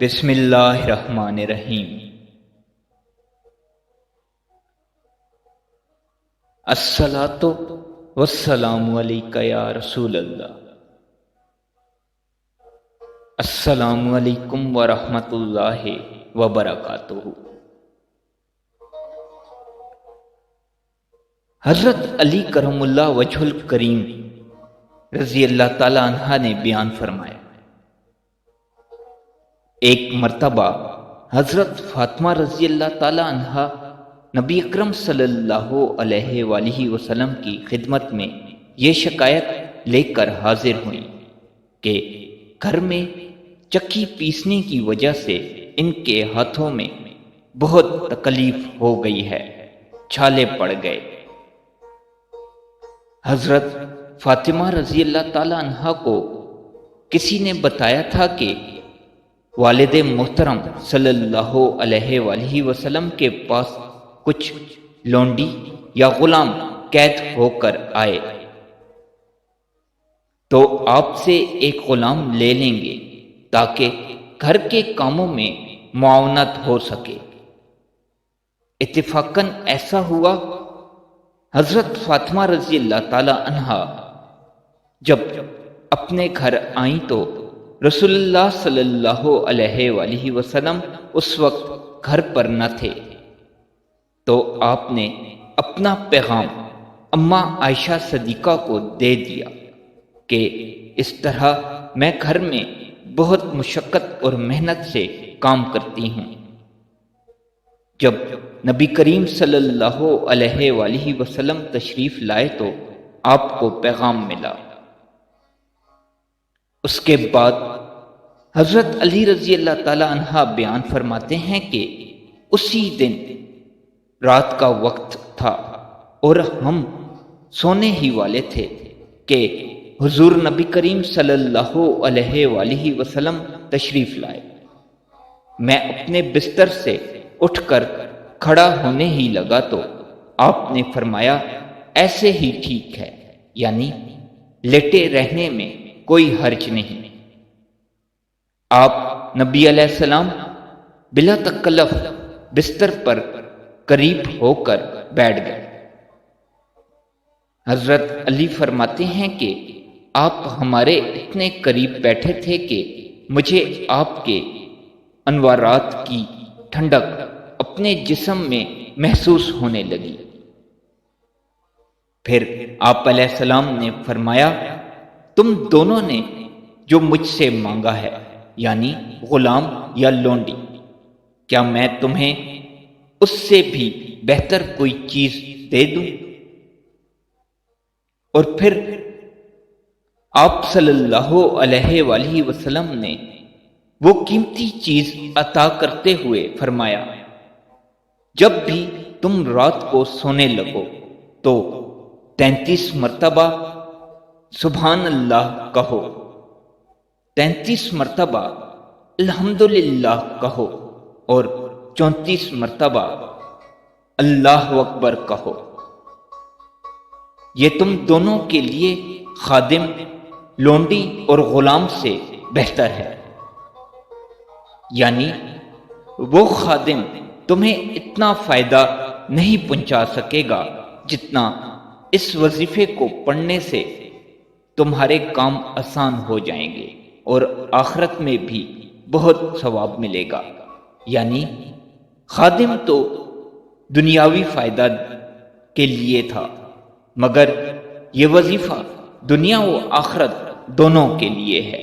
بسم اللہ الرحمن الرحیم۔ الصلاۃ والسلام علیک یا رسول اللہ۔ السلام علیکم ورحمۃ اللہ وبرکاتہ۔ حضرت علی کرم اللہ وجہ الکریم رضی اللہ تعالی عنہ نے بیان فرمایا، ایک مرتبہ حضرت فاطمہ رضی اللہ تعالی عنہ نبی اکرم صلی اللہ علیہ وآلہ وسلم کی خدمت میں یہ شکایت لے کر حاضر ہوئیں کہ گھر میں چکی پیسنے کی وجہ سے ان کے ہاتھوں میں بہت تکلیف ہو گئی ہے، چھالے پڑ گئے۔ حضرت فاطمہ رضی اللہ تعالی عنہ کو کسی نے بتایا تھا کہ والد محترم صلی اللہ علیہ وآلہ وسلم کے پاس کچھ لونڈی یا غلام قید ہو کر آئے، تو آپ سے ایک غلام لے لیں گے تاکہ گھر کے کاموں میں معاونت ہو سکے۔ اتفاقاً ایسا ہوا۔ حضرت فاطمہ رضی اللہ تعالی عنہ جب اپنے گھر آئیں تو رسول اللہ صلی اللہ علیہ وآلہ وسلم اس وقت گھر پر نہ تھے، تو آپ نے اپنا پیغام اماں عائشہ صدیقہ کو دے دیا کہ اس طرح میں گھر میں بہت مشقت اور محنت سے کام کرتی ہوں۔ جب نبی کریم صلی اللہ علیہ وآلہ وسلم تشریف لائے تو آپ کو پیغام ملا۔ اس کے بعد حضرت علی رضی اللہ تعالی عنہ بیان فرماتے ہیں کہ اسی دن رات کا وقت تھا اور ہم سونے ہی والے تھے کہ حضور نبی کریم صلی اللہ علیہ وآلہ وسلم تشریف لائے۔ میں اپنے بستر سے اٹھ کر کھڑا ہونے ہی لگا تو آپ نے فرمایا، ایسے ہی ٹھیک ہے، یعنی لیٹے رہنے میں کوئی حرج نہیں۔ آپ نبی علیہ السلام بلا تکلف بستر پر قریب ہو کر بیٹھ گئے۔ حضرت علی فرماتے ہیں کہ آپ ہمارے اتنے قریب بیٹھے تھے کہ مجھے آپ کے انوارات کی ٹھنڈک اپنے جسم میں محسوس ہونے لگی۔ پھر آپ علیہ السلام نے فرمایا، تم دونوں نے جو مجھ سے مانگا ہے، یعنی غلام یا لونڈی، کیا میں تمہیں اس سے بھی بہتر کوئی چیز دے دوں؟ اور پھر آپ صلی اللہ علیہ وآلہ وسلم نے وہ قیمتی چیز عطا کرتے ہوئے فرمایا، جب بھی تم رات کو سونے لگو تو 33 مرتبہ سبحان اللہ کہو، 33 مرتبہ الحمدللہ کہو اور 34 مرتبہ اللہ اکبر کہو۔ یہ تم دونوں کے لیے خادم، لونڈی اور غلام سے بہتر ہے، یعنی وہ خادم تمہیں اتنا فائدہ نہیں پہنچا سکے گا جتنا اس وظیفے کو پڑھنے سے تمہارے کام آسان ہو جائیں گے اور آخرت میں بھی بہت ثواب ملے گا۔ یعنی خادم تو دنیاوی فائدہ کے لیے تھا، مگر یہ وظیفہ دنیا و آخرت دونوں کے لیے ہے۔